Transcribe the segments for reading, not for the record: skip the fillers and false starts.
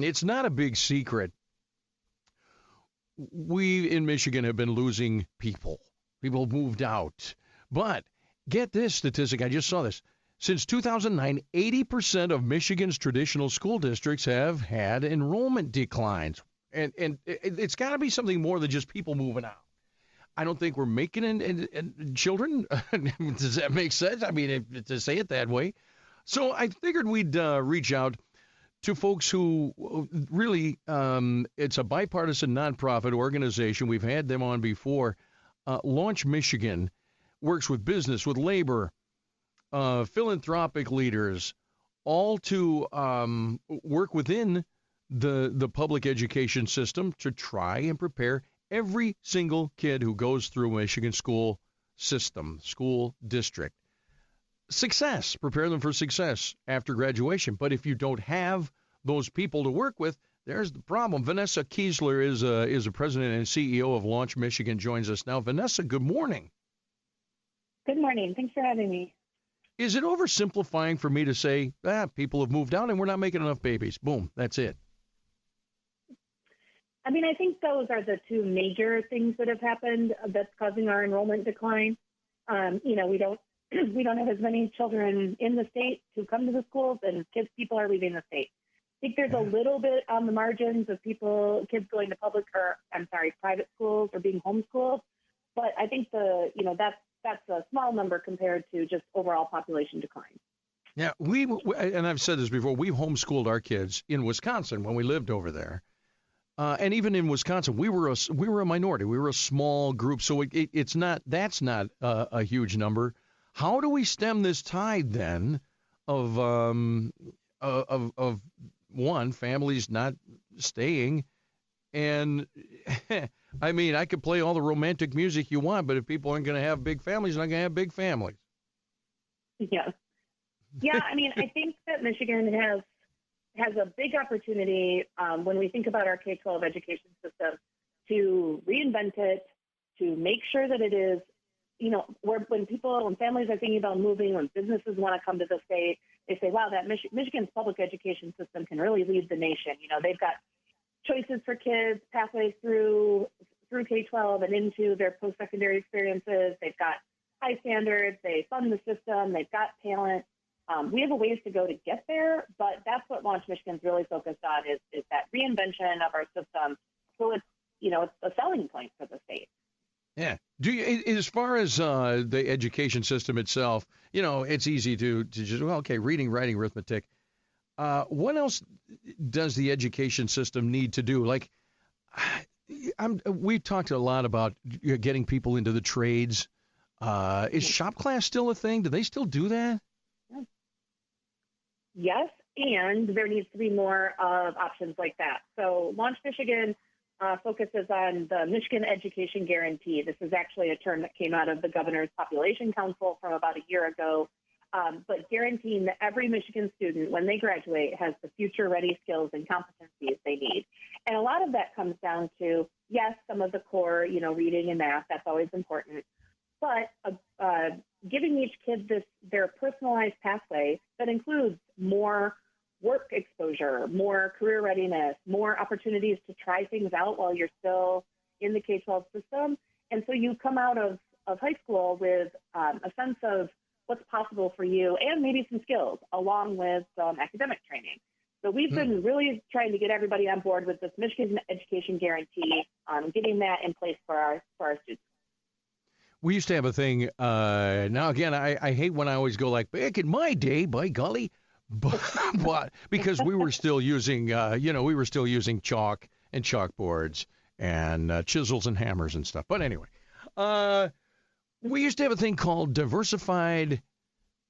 It's not a big secret. We in Michigan have been losing people. People moved out. But get this statistic. I just saw this. Since 2009, 80% of Michigan's traditional school districts have had enrollment declines. And it's got to be something more than just people moving out. I don't think we're making children. Does that make sense? I mean, to say it that way. So I figured we'd reach out to folks who really, it's a bipartisan nonprofit organization. We've had them on before. Launch Michigan works with business, with labor, philanthropic leaders, all to work within the public education system to try and prepare every single kid who goes through Michigan school system, school district. Prepare them for success after graduation. But if you don't have those people to work with, there's the problem. Venessa Keesler is a president and CEO of Launch Michigan, joins us now. Venessa, good morning. Good morning. Thanks for having me. Is it oversimplifying for me to say, people have moved out and we're not making enough babies? Boom, that's it. I mean, I think those are the two major things that have happened that's causing our enrollment decline. We don't have as many children in the state who come to the schools, and people are leaving the state. I think there's a little bit on the margins of kids going to private schools or being homeschooled. But I think that's a small number compared to just overall population decline. Yeah, and I've said this before, we homeschooled our kids in Wisconsin when we lived over there. And even in Wisconsin, we were a minority. We were a small group, so that's not a huge number. How do we stem this tide then of one, families not staying, and I mean, I could play all the romantic music you want, but if people aren't going to have big families, they're not going to have big families. Yeah. I mean, I think that Michigan has a big opportunity when we think about our K-12 education system to reinvent it, to make sure that it is, when families are thinking about moving, when businesses want to come to the state, they say, wow, that Michigan's public education system can really lead the nation. They've got choices for kids, pathways through K-12 and into their post-secondary experiences. They've got high standards. They fund the system. They've got talent. We have a ways to go to get there, but that's what Launch Michigan's really focused on is that reinvention of our system. So it's a selling point for the state. Yeah. Do you, as far as the education system itself, it's easy to just, reading, writing, arithmetic. What else does the education system need to do? Like, we've talked a lot about getting people into the trades. Is shop class still a thing? Do they still do that? Yes, and there needs to be more of options like that. So Launch Michigan focuses on the Michigan Education Guarantee. This is actually a term that came out of the Governor's Population Council from about a year ago, but guaranteeing that every Michigan student, when they graduate, has the future-ready skills and competencies they need. And a lot of that comes down to, yes, some of the core, reading and math, that's always important, but giving each kid their personalized pathway that includes more work exposure, more career readiness, more opportunities to try things out while you're still in the K-12 system. And so you come out of high school with a sense of what's possible for you and maybe some skills along with some academic training. So we've been really trying to get everybody on board with this Michigan Education Guarantee, getting that in place for our students. We used to have a thing. Now, again, I hate when I always go like, back in my day, by golly, but because we were still using, chalk and chalkboards and chisels and hammers and stuff. But anyway, we used to have a thing called diversified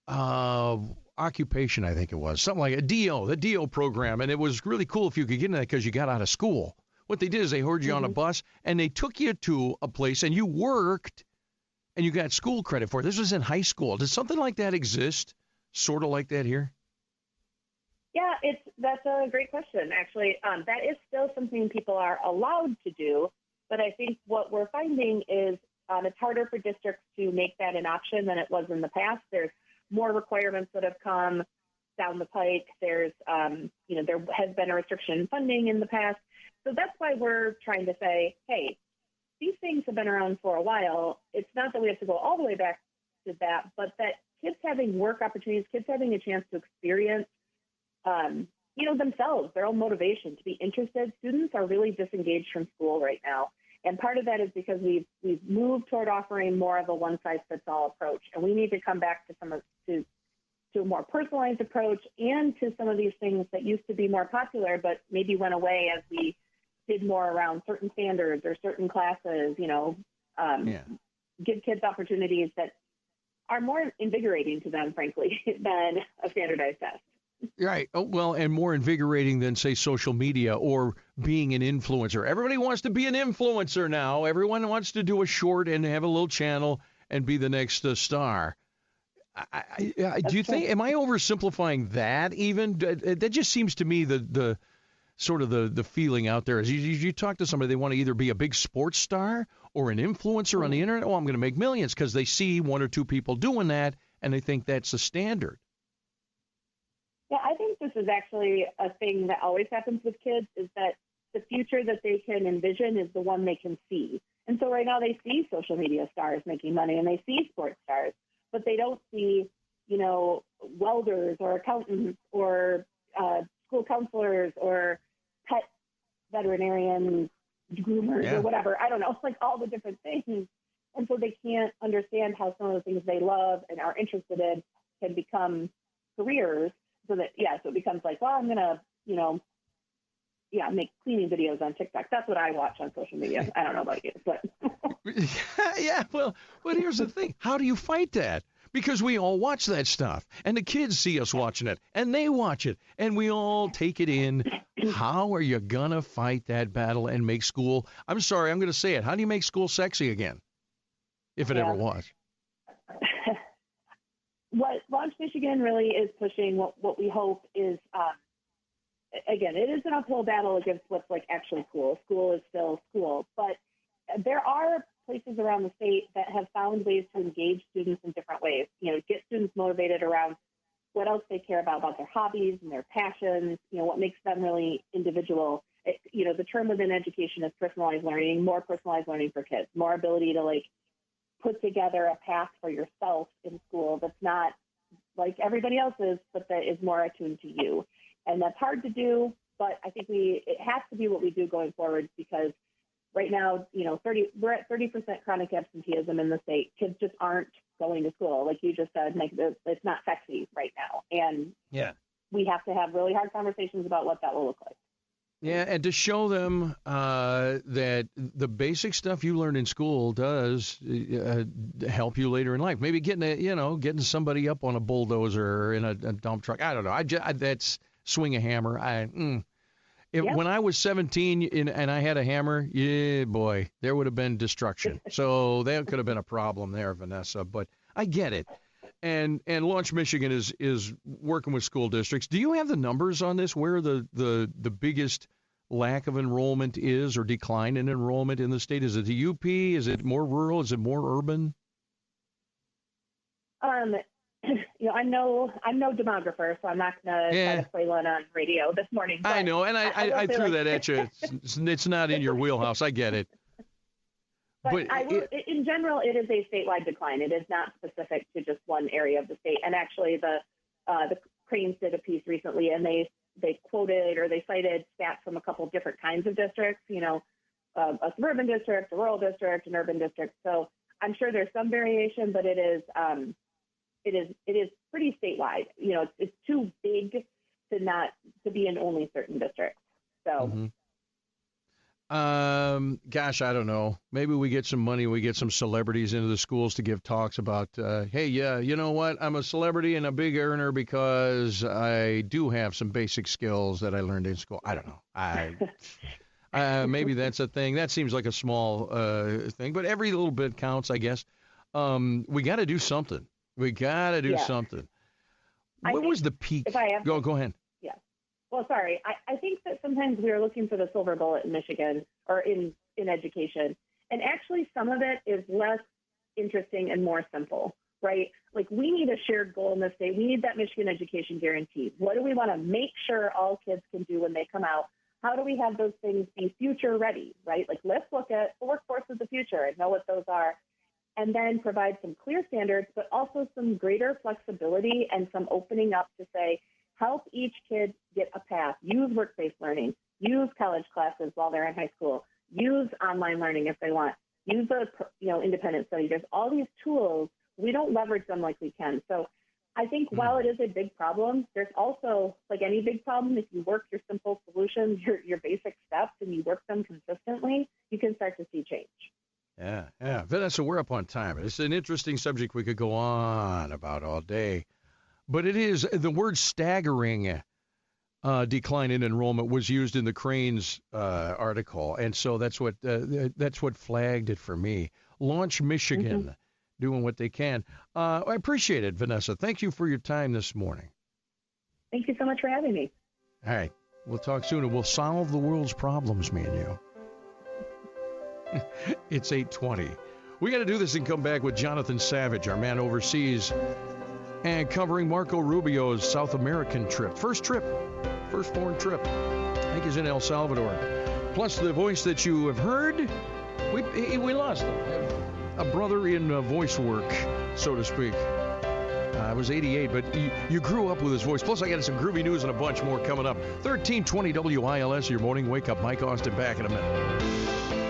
occupation, I think it was, something like the DO program. And it was really cool if you could get in that because you got out of school. What they did is they heard you on a bus and they took you to a place and you worked and you got school credit for it. This was in high school. Does something like that exist, sort of like that here? Yeah, that's a great question, actually. That is still something people are allowed to do, but I think what we're finding is it's harder for districts to make that an option than it was in the past. There's more requirements that have come down the pike. There's, there has been a restriction in funding in the past. So that's why we're trying to say, hey, these things have been around for a while. It's not that we have to go all the way back to that, but that kids having work opportunities, kids having a chance to experience, themselves, their own motivation to be interested. Students are really disengaged from school right now. And part of that is because we've moved toward offering more of a one-size-fits-all approach. And we need to come back to a more personalized approach and to some of these things that used to be more popular, but maybe went away as we did more around certain standards or certain classes, give kids opportunities that are more invigorating to them, frankly, than a standardized test. Right. Oh, well, and more invigorating than, say, social media or being an influencer. Everybody wants to be an influencer now. Everyone wants to do a short and have a little channel and be the next star. Do you think, am I oversimplifying that even? That just seems to me the sort of the feeling out there is you talk to somebody, they want to either be a big sports star or an influencer on the internet. Oh, I'm going to make millions because they see one or two people doing that and they think that's the standard. Yeah, I think this is actually a thing that always happens with kids is that the future that they can envision is the one they can see. And so right now they see social media stars making money and they see sports stars, but they don't see, welders or accountants or school counselors or pet veterinarians, groomers or whatever. I don't know, like all the different things. And so they can't understand how some of the things they love and are interested in can become careers. So that, so it becomes like, well, I'm going to, make cleaning videos on TikTok. That's what I watch on social media. I don't know about you, but. Well, here's the thing. How do you fight that? Because we all watch that stuff, and the kids see us watching it, and they watch it, and we all take it in. How are you going to fight that battle and make school, I'm sorry, I'm going to say it, how do you make school sexy again, if it ever was? What Launch Michigan really is pushing, what we hope is, again, it is an uphill battle against what's like actually cool. School is still school, but there are places around the state that have found ways to engage students in different ways, get students motivated around what else they care about their hobbies and their passions, what makes them really individual. The term within education is personalized learning, more personalized learning for kids, more ability to put together a path for yourself in school that's not like everybody else's, but that is more attuned to you. And that's hard to do, but I think it has to be what we do going forward because right now, we're at 30% chronic absenteeism in the state. Kids just aren't going to school. Like you just said, it's not sexy right now. And we have to have really hard conversations about what that will look like. Yeah, and to show them that the basic stuff you learn in school does help you later in life. Maybe getting somebody up on a bulldozer or in a dump truck. I don't know. That's swing a hammer. When I was 17 and I had a hammer, boy, there would have been destruction. So that could have been a problem there, Venessa. But I get it. And Launch Michigan is working with school districts. Do you have the numbers on this, where the biggest lack of enrollment is or decline in enrollment in the state? Is it the UP? Is it more rural? Is it more urban? I'm no demographer, so I'm not going to try to play one on radio this morning. I know, and I threw that at you. It's not in your wheelhouse. I get it. But in general, it is a statewide decline. It is not specific to just one area of the state. And actually, the Cranes did a piece recently, and they quoted or they cited stats from a couple of different kinds of districts. A suburban district, a rural district, an urban district. So I'm sure there's some variation, but it is pretty statewide. It's too big to be in only certain districts. So. Mm-hmm. Gosh, I don't know. Maybe we get some money. We get some celebrities into the schools to give talks about, hey, you know what? I'm a celebrity and a big earner because I do have some basic skills that I learned in school. I don't know. Maybe that's a thing. That seems like a small thing, but every little bit counts, I guess. We got to do something. Something. What was the peak? Go ahead. Well, sorry. I think that sometimes we are looking for the silver bullet in Michigan or in education. And actually some of it is less interesting and more simple. right? Like, we need a shared goal in the state. We need that Michigan education guarantee. What do we want to make sure all kids can do when they come out? How do we have those things be future ready, right? Like, let's look at the workforce of the future and know what those are, and then provide some clear standards, but also some greater flexibility and some opening up to say, help each kid get a path, use work-based learning, use college classes while they're in high school, use online learning if they want, use the independent study. There's all these tools. We don't leverage them like we can. So I think while it is a big problem, there's also, like any big problem, if you work your simple solutions, your basic steps, and you work them consistently, you can start to see change. Yeah. Vanessa, we're up on time. It's an interesting subject we could go on about all day. But it is, the word staggering decline in enrollment was used in the Cranes article. And so that's what flagged it for me. Launch Michigan, doing what they can. I appreciate it, Vanessa. Thank you for your time this morning. Thank you so much for having me. All right. We'll talk soon, and we'll solve the world's problems, me and you. It's 8:20. We got to do this and come back with Jonathan Savage, our man overseas, and covering Marco Rubio's South American trip. First foreign trip. I think he's in El Salvador. Plus the voice that you have heard, we lost a brother in voice work, so to speak. I was 88, but you grew up with his voice. Plus, I got some groovy news and a bunch more coming up. 1320 WILS, your morning wake-up. Mike Austin back in a minute.